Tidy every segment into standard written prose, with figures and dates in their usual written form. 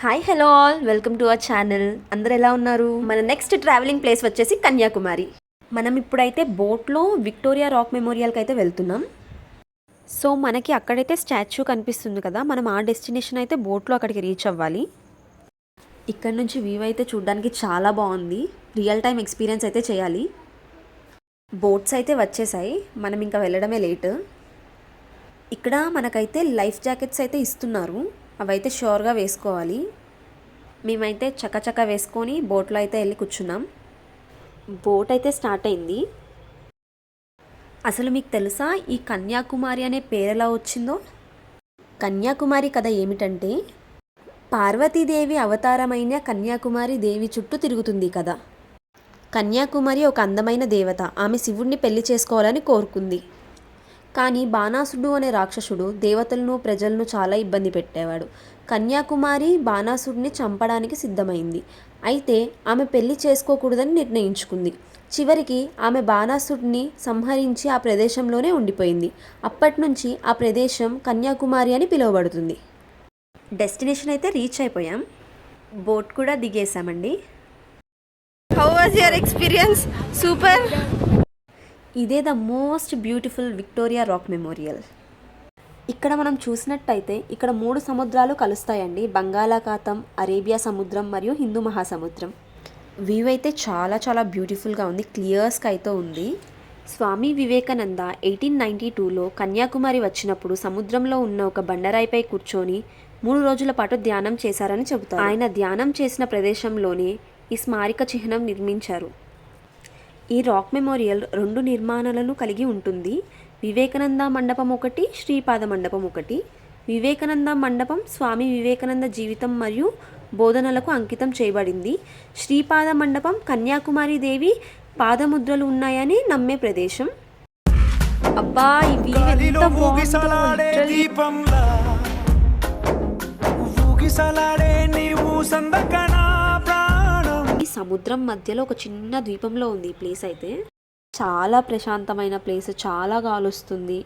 Hi hello all welcome to our channel. అందరు ఎలా ఉన్నారు? మన నెక్స్ట్ ట్రావెలింగ్ ప్లేస్ వచ్చేసి కన్యాకుమారి. మనం ఇప్పుడైతే బోట్లో విక్టోరియా రాక్ మెమోరియల్కి అయితే వెళ్తున్నాం. సో మనకి అక్కడైతే స్టాచ్యూ కనిపిస్తుంది కదా, మనం ఆ డెస్టినేషన్ అయితే బోట్లో అక్కడికి రీచ్ అవ్వాలి. ఇక్కడ నుంచి వ్యూ అయితే చూడడానికి చాలా బాగుంది. రియల్ టైం ఎక్స్పీరియన్స్ అయితే చేయాలి. బోట్స్ అయితే వచ్చేసాయి, మనం ఇంకా వెళ్ళడమే లేట్. ఇక్కడ మనకైతే లైఫ్ జాకెట్స్ అయితే ఇస్తున్నారు, అవైతే ష్యూర్గా వేసుకోవాలి. మేమైతే చకచక వేసుకొని బోట్లో అయితే వెళ్ళి కూర్చున్నాం. బోట్ అయితే స్టార్ట్ అయింది. అసలు మీకు తెలుసా ఈ కన్యాకుమారి అనే పేరు ఎలా వచ్చిందో? కన్యాకుమారి కథ ఏమిటంటే, పార్వతీదేవి అవతారమైన కన్యాకుమారి దేవి చుట్టూ తిరుగుతుంది కదా. కన్యాకుమారి ఒక అందమైన దేవత. ఆమె శివుణ్ణి పెళ్లి చేసుకోవాలని కోరుకుంది. కానీ బాణాసుడు అనే రాక్షసుడు దేవతలను ప్రజలను చాలా ఇబ్బంది పెట్టేవాడు. కన్యాకుమారి బాణాసుడిని చంపడానికి సిద్ధమైంది. అయితే ఆమె పెళ్లి చేసుకోకూడదని నిర్ణయించుకుంది. చివరికి ఆమె బాణాసుడిని సంహరించి ఆ ప్రదేశంలోనే ఉండిపోయింది. అప్పటి నుంచి ఆ ప్రదేశం కన్యాకుమారి అని పిలువబడుతుంది. డెస్టినేషన్ అయితే రీచ్ అయిపోయాం. బోట్ కూడా దిగేసామండి. How was your experience? Super. ఇదే the most beautiful Victoria rock memorial. ఇక్కడ మనం చూసినట్టయితే ఇక్కడ 3 సముద్రాలు కలుస్తాయండి. బంగాళాఖాతం, అరేబియా సముద్రం మరియు హిందూ మహాసముద్రం. వ్యూ అయితే చాలా చాలా బ్యూటిఫుల్గా ఉంది, క్లియర్ స్కైతో ఉంది. స్వామి వివేకానంద 1892లో కన్యాకుమారి వచ్చినప్పుడు సముద్రంలో ఉన్న ఒక బండరాయిపై కూర్చొని 3 రోజుల పాటు ధ్యానం చేశారని చెబుతారు. ఆయన ధ్యానం చేసిన ప్రదేశంలోనే ఈ స్మారక చిహ్నం నిర్మించారు. ఈ రాక్ మెమోరియల్ 2 నిర్మాణాలను కలిగి ఉంటుంది. వివేకానంద మండపం ఒకటి, శ్రీపాద మండపం ఒకటి. వివేకానంద మండపం స్వామి వివేకానంద జీవితం మరియు బోధనలకు అంకితం చేయబడింది. శ్రీపాద మండపం కన్యాకుమారి దేవి పాదముద్రలు ఉన్నాయని నమ్మే ప్రదేశం. అబ్బా, ఈ వ్యూ ఎంత సముద్రం మధ్యలో ఒక చిన్న ద్వీపంలో ఉంది ఈ ప్లేస్. అయితే చాలా ప్రశాంతమైన ప్లేస్, చాలా గాలొస్తుంది.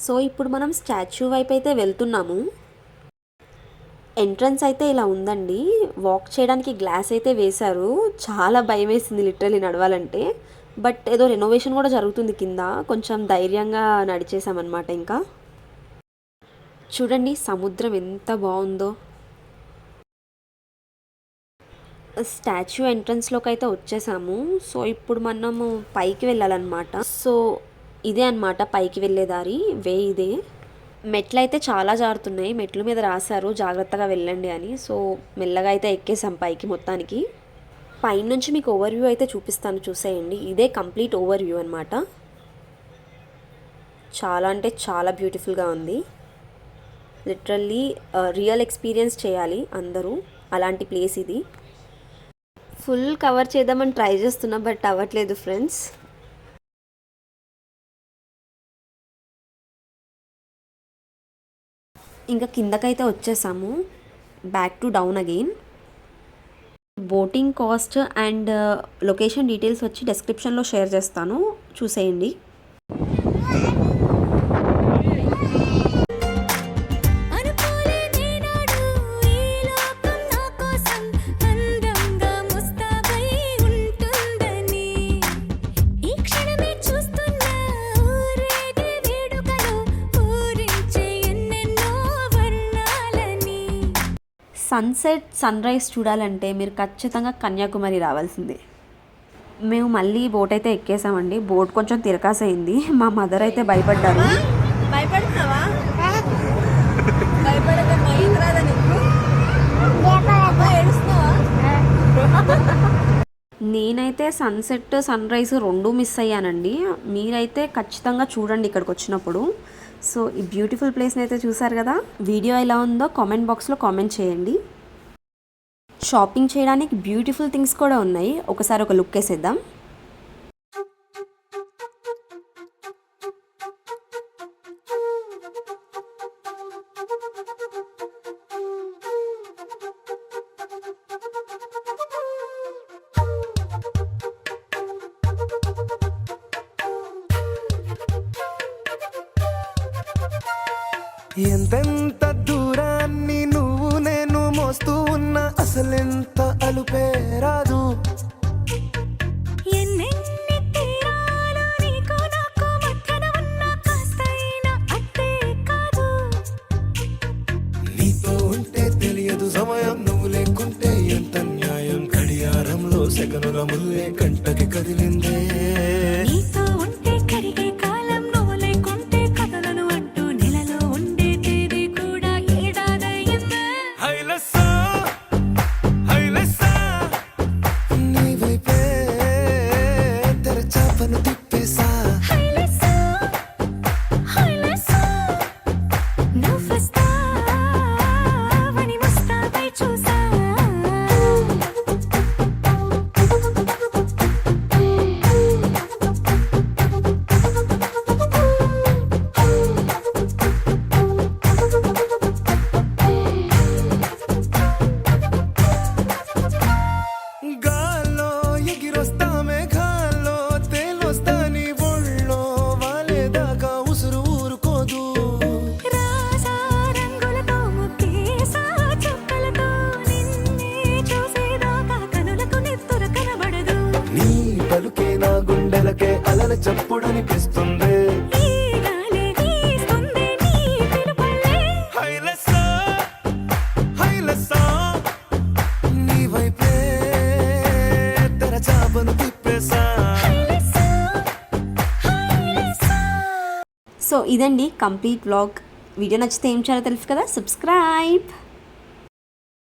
సో ఇప్పుడు మనం స్టాచ్యూ వైపు అయితే వెళ్తున్నాము. ఎంట్రన్స్ అయితే ఇలా ఉందండి. వాక్ చేయడానికి గ్లాస్ అయితే వేశారు. చాలా భయం వేసింది లిటరలీ నడవాలంటే. బట్ ఏదో రెనోవేషన్ కూడా జరుగుతుంది కింద, కొంచెం ధైర్యంగా నడిచేసామన్నమాట. ఇంకా చూడండి సముద్రం ఎంత బాగుందో. స్టాచ్యూ ఎంట్రన్స్లోకి అయితే వచ్చేసాము. సో ఇప్పుడు మనము పైకి వెళ్ళాలన్నమాట. సో ఇదే అన్నమాట పైకి వెళ్ళే దారి, వే ఇదే. మెట్లు అయితే చాలా జారుతున్నాయి. మెట్ల మీద రాశారు జాగ్రత్తగా వెళ్ళండి అని. సో మెల్లగా అయితే ఎక్కేసాం పైకి. మొత్తానికి పైనుంచి మీకు ఓవర్ వ్యూ అయితే చూపిస్తాను, చూసేయండి. ఇదే కంప్లీట్ ఓవర్ వ్యూ అనమాట. చాలా అంటే చాలా బ్యూటిఫుల్గా ఉంది. లిటరల్లీ రియల్ ఎక్స్పీరియన్స్ చేయాలి అందరూ అలాంటి ప్లేస్ ఇది. ఫుల్ కవర్ చేద్దామని ట్రై చేస్తున్నా, బట్ అవ్వట్లేదు ఫ్రెండ్స్. ఇంకా కిందకైతే వచ్చేసాము. Back to down again. Boating cost and location details వచ్చి డిస్క్రిప్షన్లో షేర్ చేస్తాను, చూసేయండి. సన్సెట్, సన్ రైజ్ చూడాలంటే మీరు ఖచ్చితంగా కన్యాకుమారి రావాల్సిందే. మేము మళ్ళీ బోట్ అయితే ఎక్కేసామండి. బోట్ కొంచెం తిరకాసైంది. మా మదర్ అయితే భయపడ్డారు. నేనైతే సన్సెట్, సన్ రైజ్ 2 మిస్ అయ్యానండి. మీరైతే ఖచ్చితంగా చూడండి ఇక్కడికి వచ్చినప్పుడు. సో ఈ బ్యూటిఫుల్ ప్లేస్ని అయితే చూసారు కదా. వీడియో ఎలా ఉందో కామెంట్ బాక్స్లో కామెంట్ చేయండి. షాపింగ్ చేయడానికి బ్యూటిఫుల్ థింగ్స్ కూడా ఉన్నాయి. ఒకసారి ఒక లుక్ వేసేద్దాం. ఎంతెంత దూరాన్ని నువ్వు నేను మోస్తూ ఉన్నా అసలెంత అలుపే రాదు. ఎన్నెన్ని తీరాలు నీకు నాకు మధ్యన ఉన్న కాస్తైనా అట్టే కాదు. నీతో ఉంటే తెలియదు సమయం, నువ్వు లేకుంటే ఎంత న్యాయం. గడియారంలో సెకనుల ముల్లే కంటకి కదిలిందే. నీతో ఉంటే కరిగే కాలం, నువ్వు లేకుంటే కథలను అంటూ నెలలో ఉండే తేదీ కూడా ఏడాదయ్యిందే. హైలెస్సా, హైలెస్సా, నీ వైపే తెరచాపను తిప్పేసా. హైలెస్సా, హైలెస్సా, నువ్వొస్తావని ముస్తాబై చూసా. గాల్లో ఎగిరొస్తా, మేఘాల్లో తేలొస్తా, నీ ఒళ్ళో వాలేదాకా ఉసురు ఊరుకోదు. రాసా రంగులతో ముక్కేసా చుక్కలతో నిన్నే చూసేదాకా కనులకు నెత్తుర కనబడదు. నీ పలుకే నా గుండెలకే అలల చప్పుడనిపిస్తుంది. ఈ గాలి వీస్తుంది నీ పిలుపులే. హైలెస్సా, హైలెస్సా, నీ వైపే తెరచాపను తిప్పేసా. హైలెస్సా, హైలెస్సా. సో ఇదండి కంప్లీట్ వ్లాగ్. వీడియో నచ్చితే ఏం చేయాలో తెలుసు కదా, సబ్స్క్రైబ్.